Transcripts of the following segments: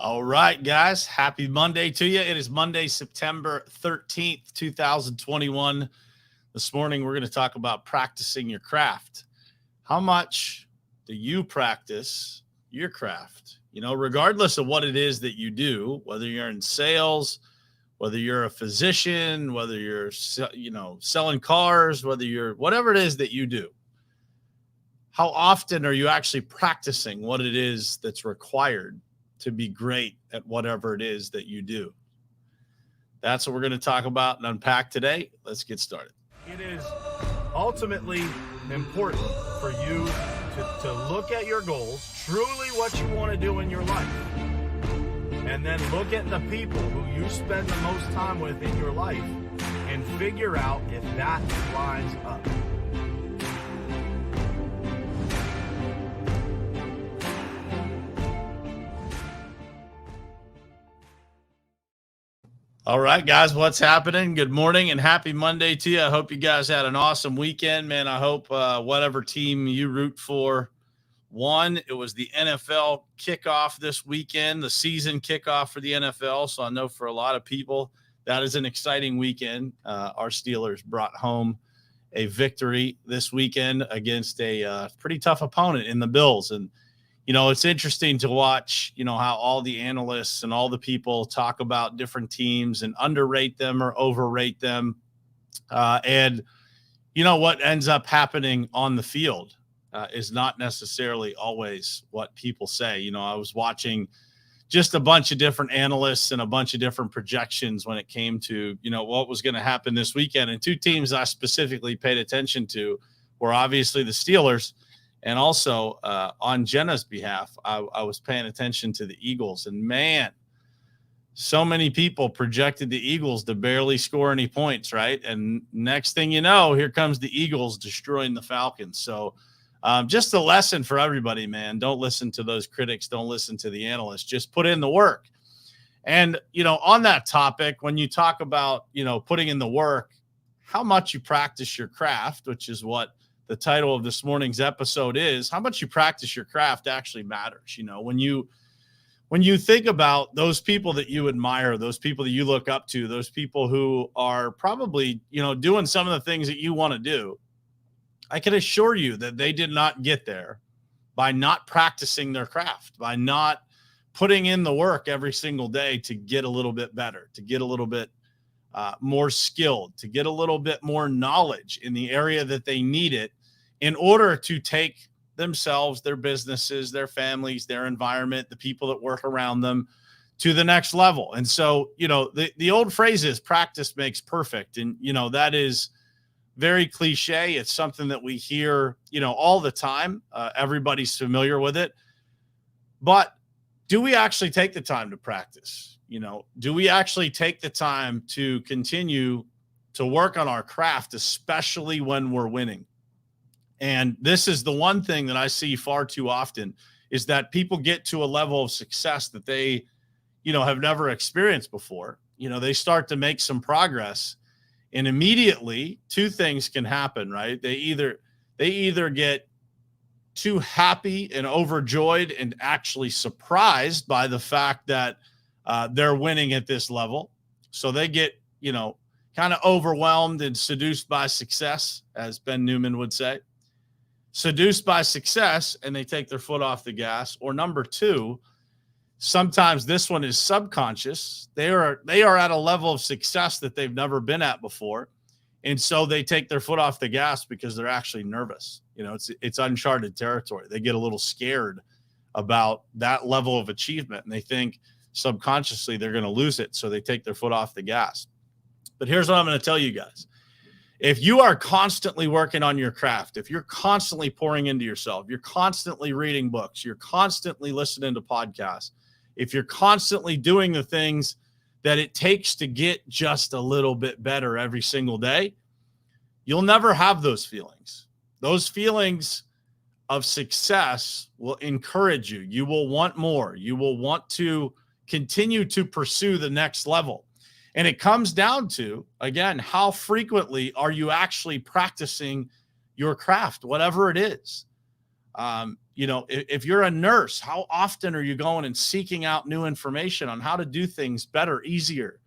All right, guys. Happy Monday to you. It is Monday, September 13th, 2021. This morning, we're going to talk about practicing your craft. How much do you practice your craft? Regardless of what it is that you do, whether you're in sales, whether you're a physician, whether you're, selling cars, whatever it is that you do, how often are you actually practicing what it is that's required to be great at whatever it is that you do? That's what we're going to talk about and unpack today. Let's get started. It is ultimately important for you to look at your goals, truly what you want to do in your life, and then look at the people who you spend the most time with in your life and figure out if that lines up. All right, guys, what's happening? Good morning and happy Monday to you. I hope you guys had an awesome weekend, man. I hope whatever team you root for won. It was the NFL kickoff this weekend, the season kickoff for the NFL. So I know for a lot of people, that is an exciting weekend. Our Steelers brought home a victory this weekend against a pretty tough opponent in the Bills. And it's interesting to watch, how all the analysts and all the people talk about different teams and underrate them or overrate them. And what ends up happening on the field is not necessarily always what people say. I was watching just a bunch of different analysts and a bunch of different projections when it came to, what was going to happen this weekend. And two teams I specifically paid attention to were obviously the Steelers. And also on Jenna's behalf, I was paying attention to the Eagles. And, man, so many people projected the Eagles to barely score any points, right? And next thing you know, here comes the Eagles destroying the Falcons. So just a lesson for everybody, man. Don't listen to those critics. Don't listen to the analysts. Just put in the work. And, on that topic, when you talk about, putting in the work, how much you practice your craft, which is what the title of this morning's episode is, how much you practice your craft actually matters. When you think about those people that you admire, those people that you look up to, those people who are probably, doing some of the things that you want to do, I can assure you that they did not get there by not practicing their craft, by not putting in the work every single day to get a little bit better, to get a little bit more skilled, to get a little bit more knowledge in the area that they need it in order to take themselves, their businesses, their families, their environment, the people that work around them to the next level. And so, the old phrase is practice makes perfect. And, that is very cliche. It's something that we hear, all the time. Everybody's familiar with it. But do we actually take the time to practice? Do we actually take the time to continue to work on our craft, especially when we're winning? And this is the one thing that I see far too often is that people get to a level of success that they, have never experienced before. They start to make some progress and immediately two things can happen, right? They either get too happy and overjoyed and actually surprised by the fact that they're winning at this level. So they get, kind of overwhelmed and seduced by success, as Ben Newman would say. Seduced by success, and they take their foot off the gas. Or number two, sometimes this one is subconscious. They are at a level of success that they've never been at before. And so they take their foot off the gas because they're actually nervous. It's uncharted territory. They get a little scared about that level of achievement, and they think subconsciously they're going to lose it. So they take their foot off the gas. But here's what I'm going to tell you guys. If you are constantly working on your craft, if you're constantly pouring into yourself, you're constantly reading books, you're constantly listening to podcasts, if you're constantly doing the things that it takes to get just a little bit better every single day, you'll never have those feelings. Those feelings of success will encourage you. You will want more. You will want to continue to pursue the next level. And it comes down to, again, how frequently are you actually practicing your craft, whatever it is? if you're a nurse, how often are you going and seeking out new information on how to do things better, easier?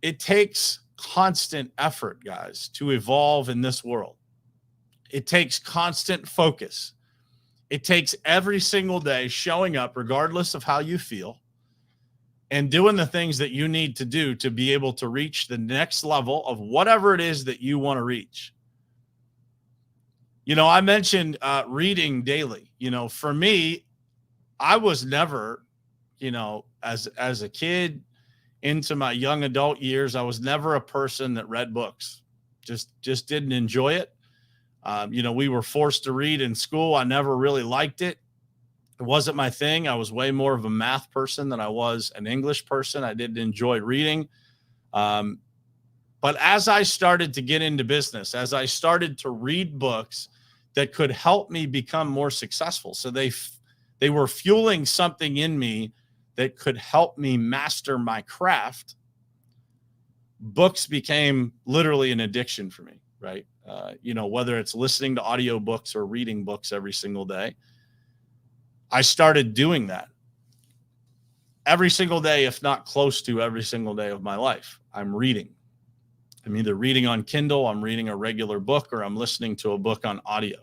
It takes constant effort, guys, to evolve in this world. It takes constant focus. It takes every single day showing up, regardless of how you feel, and doing the things that you need to do to be able to reach the next level of whatever it is that you want to reach. I mentioned reading daily. For me, I was never, as a kid into my young adult years, I was never a person that read books. Just didn't enjoy it. We were forced to read in school. I never really liked it. It wasn't my thing. I was way more of a math person than I was an English person. I didn't enjoy reading. But as I started to get into business, as I started to read books that could help me become more successful, so they were fueling something in me that could help me master my craft, books became literally an addiction for me, right? Whether it's listening to audiobooks or reading books every single day, I started doing that every single day, if not close to every single day of my life. I'm reading. I'm either reading on Kindle, I'm reading a regular book, or I'm listening to a book on audio.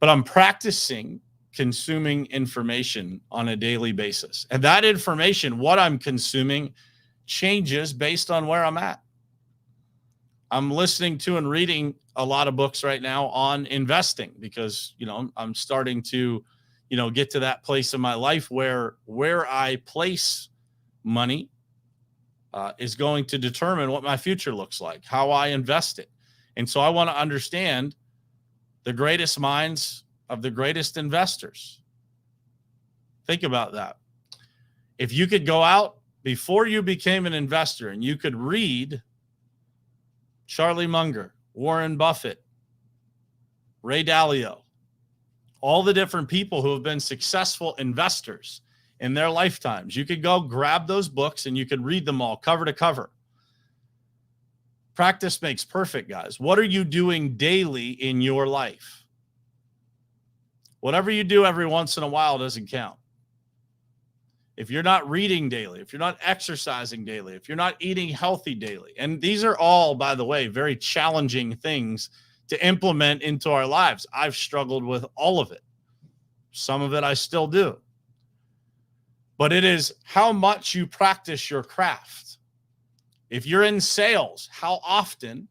But I'm practicing consuming information on a daily basis. And that information, what I'm consuming, changes based on where I'm at. I'm listening to and reading a lot of books right now on investing because, I'm starting to, get to that place in my life where I place money is going to determine what my future looks like, how I invest it. And so I want to understand the greatest minds of the greatest investors. Think about that. If you could go out before you became an investor and you could read Charlie Munger, Warren Buffett, Ray Dalio, all the different people who have been successful investors in their lifetimes, you could go grab those books and you could read them all cover to cover. Practice makes perfect, guys. What are you doing daily in your life? Whatever you do every once in a while doesn't count. If you're not reading daily, if you're not exercising daily, if you're not eating healthy daily, and these are all, by the way, very challenging things to implement into our lives. I've struggled with all of it. Some of it I still do. But it is how much you practice your craft. If you're in sales, how often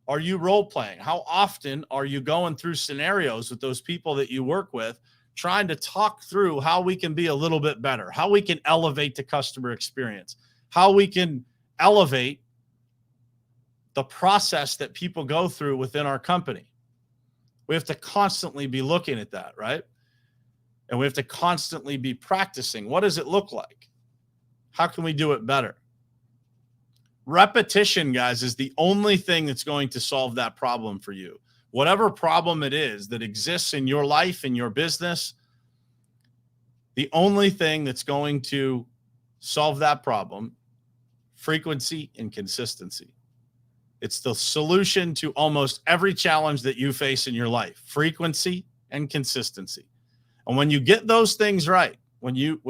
are you role playing? How often are you going through scenarios with those people that you work with, trying to talk through how we can be a little bit better, how we can elevate the customer experience, how we can elevate the process that people go through within our company? We have to constantly be looking at that, right? And we have to constantly be practicing. What does it look like? How can we do it better? Repetition, guys, is the only thing that's going to solve that problem for you. Whatever problem it is that exists in your life, in your business, the only thing that's going to solve that problem, frequency and consistency. It's the solution to almost every challenge that you face in your life, frequency and consistency. And when you get those things right, when you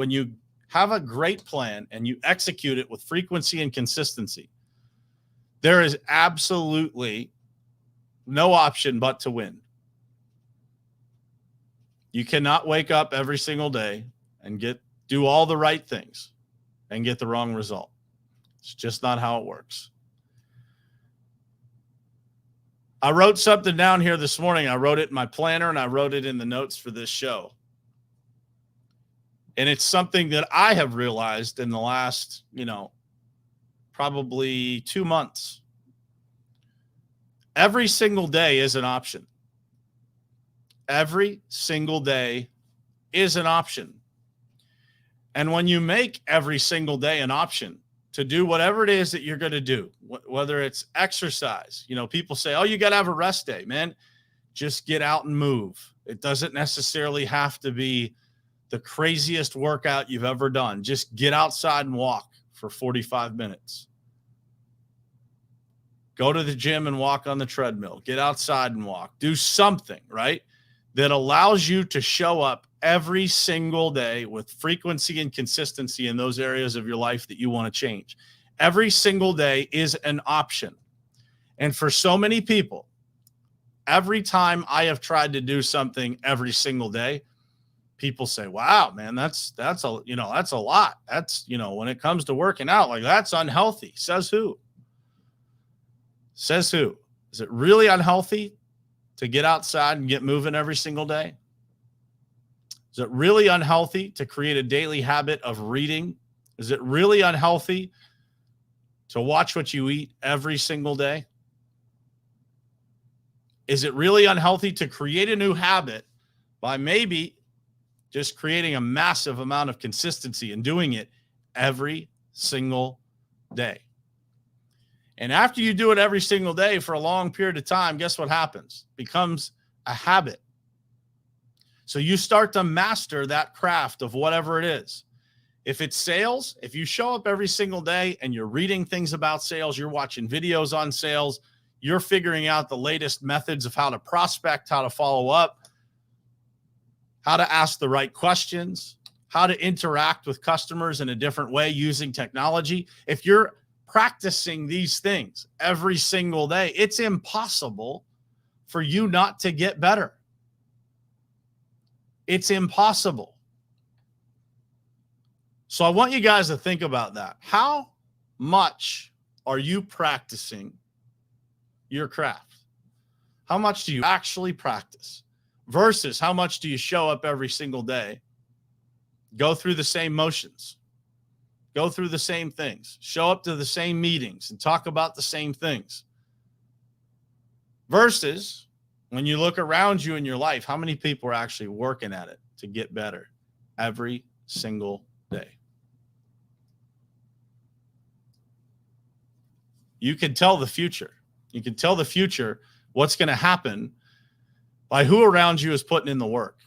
have a great plan and you execute it with frequency and consistency, there is absolutely no option but to win. You cannot wake up every single day and do all the right things and get the wrong result. It's just not how it works. I wrote something down here this morning. I wrote it in my planner and I wrote it in the notes for this show. And it's something that I have realized in the last, probably 2 months. Every single day is an option. Every single day is an option. And when you make every single day an option to do whatever it is that you're going to do, whether it's exercise, people say, oh, you got to have a rest day, man. Just get out and move. It doesn't necessarily have to be the craziest workout you've ever done. Just get outside and walk for 45 minutes. Go to the gym and walk on the treadmill. Get outside and walk. Do something, right? that allows you to show up every single day with frequency and consistency in those areas of your life that you want to change. Every single day is an option. And for so many people, every time I have tried to do something every single day, people say, wow, man, that's a lot. That's, when it comes to working out, like, that's unhealthy. Says who? Says who? Is it really unhealthy to get outside and get moving every single day? Is it really unhealthy to create a daily habit of reading? Is it really unhealthy to watch what you eat every single day? Is it really unhealthy to create a new habit by maybe just creating a massive amount of consistency and doing it every single day? And after you do it every single day for a long period of time, guess what happens? It becomes a habit. So you start to master that craft of whatever it is. If it's sales, if you show up every single day and you're reading things about sales, you're watching videos on sales, you're figuring out the latest methods of how to prospect, how to follow up, how to ask the right questions, how to interact with customers in a different way using technology. If you're practicing these things every single day, it's impossible for you not to get better. It's impossible. So I want you guys to think about that. How much are you practicing your craft? How much do you actually practice versus how much do you show up every single day, go through the same motions, go through the same things, show up to the same meetings and talk about the same things, versus when you look around you in your life, how many people are actually working at it to get better every single day? You can tell the future. You can tell the future what's going to happen by who around you is putting in the work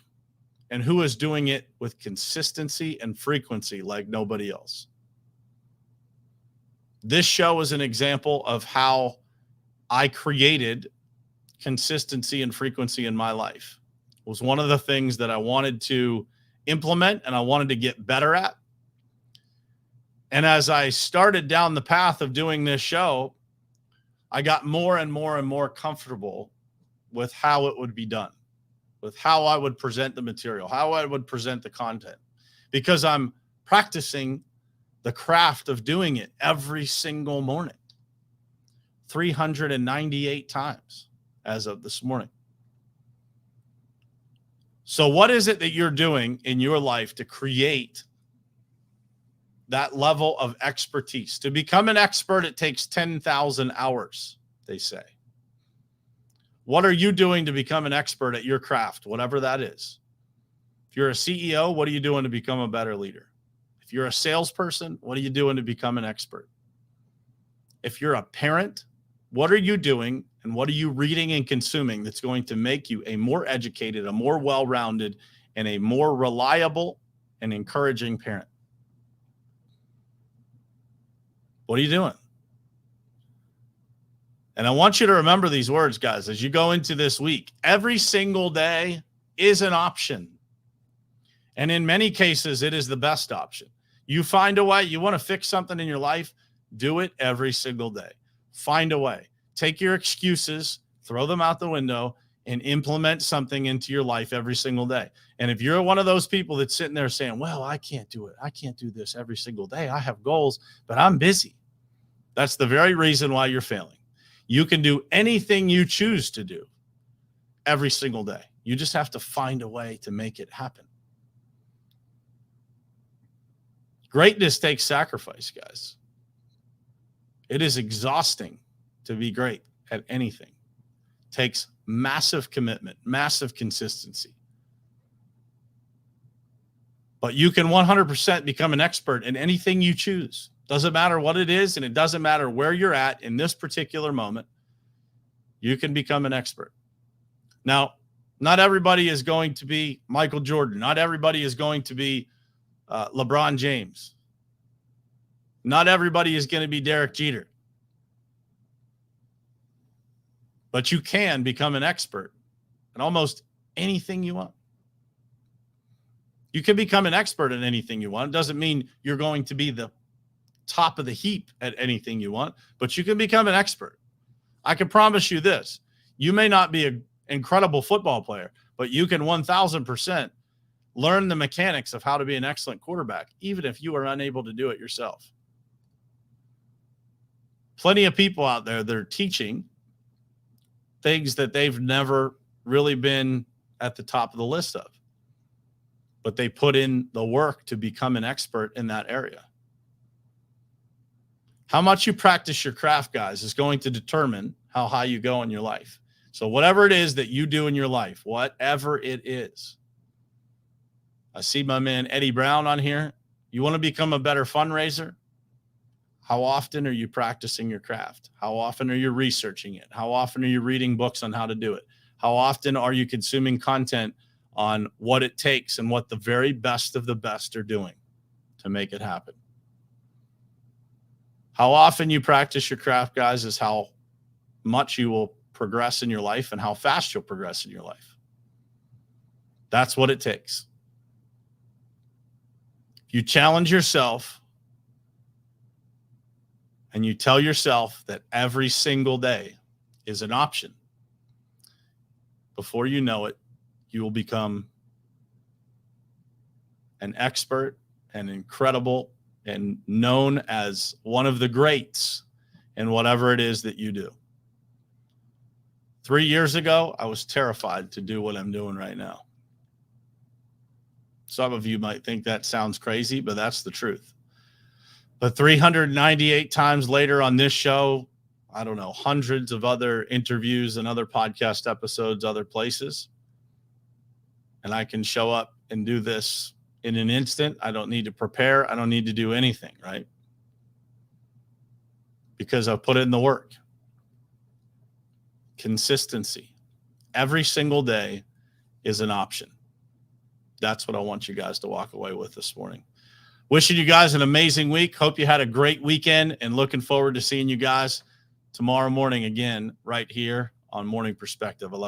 and who is doing it with consistency and frequency like nobody else. This show is an example of how I created consistency and frequency in my life. It was one of the things that I wanted to implement and I wanted to get better at. And as I started down the path of doing this show, I got more and more and more comfortable with how it would be done, with how I would present the material, how I would present the content, because I'm practicing the craft of doing it every single morning, 398 times as of this morning. So what is it that you're doing in your life to create that level of expertise? To become an expert, it takes 10,000 hours, they say. What are you doing to become an expert at your craft, whatever that is? If you're a CEO, what are you doing to become a better leader? If you're a salesperson, what are you doing to become an expert? If you're a parent, what are you doing and what are you reading and consuming that's going to make you a more educated, a more well-rounded, and a more reliable and encouraging parent? What are you doing? And I want you to remember these words, guys, as you go into this week. Every single day is an option. And in many cases, it is the best option. You find a way. You want to fix something in your life, do it every single day. Find a way. Take your excuses, throw them out the window, and implement something into your life every single day. And if you're one of those people that's sitting there saying, well, I can't do it. I can't do this every single day. I have goals, but I'm busy. That's the very reason why you're failing. You can do anything you choose to do every single day. You just have to find a way to make it happen. Greatness takes sacrifice, guys. It is exhausting to be great at anything. It takes massive commitment, massive consistency. But you can 100% become an expert in anything you choose. Doesn't matter what it is, and it doesn't matter where you're at in this particular moment. You can become an expert. Now, not everybody is going to be Michael Jordan. Not everybody is going to be LeBron James. Not everybody is going to be Derek Jeter. But you can become an expert in almost anything you want. You can become an expert at anything you want. It doesn't mean you're going to be the top of the heap at anything you want, but you can become an expert. I can promise you this. You may not be an incredible football player, but you can 1,000% learn the mechanics of how to be an excellent quarterback, even if you are unable to do it yourself. Plenty of people out there that are teaching things that they've never really been at the top of the list of, but they put in the work to become an expert in that area. How much you practice your craft, guys, is going to determine how high you go in your life. So whatever it is that you do in your life, whatever it is. I see my man Eddie Brown on here. You want to become a better fundraiser? How often are you practicing your craft? How often are you researching it? How often are you reading books on how to do it? How often are you consuming content on what it takes and what the very best of the best are doing to make it happen? How often you practice your craft, guys, is how much you will progress in your life and how fast you'll progress in your life. That's what it takes. If you challenge yourself and you tell yourself that every single day is an option, before you know it, you will become an expert and incredible and known as one of the greats in whatever it is that you do. 3 years ago, I was terrified to do what I'm doing right now. Some of you might think that sounds crazy, but that's the truth. But 398 times later on this show, I don't know, hundreds of other interviews and other podcast episodes, other places, and I can show up and do this in an instant. I don't need to prepare. I don't need to do anything, right? Because I've put in the work. Consistency. Every single day is an option. That's what I want you guys to walk away with this morning. Wishing you guys an amazing week. Hope you had a great weekend and looking forward to seeing you guys tomorrow morning again right here on Morning Perspective. I love you.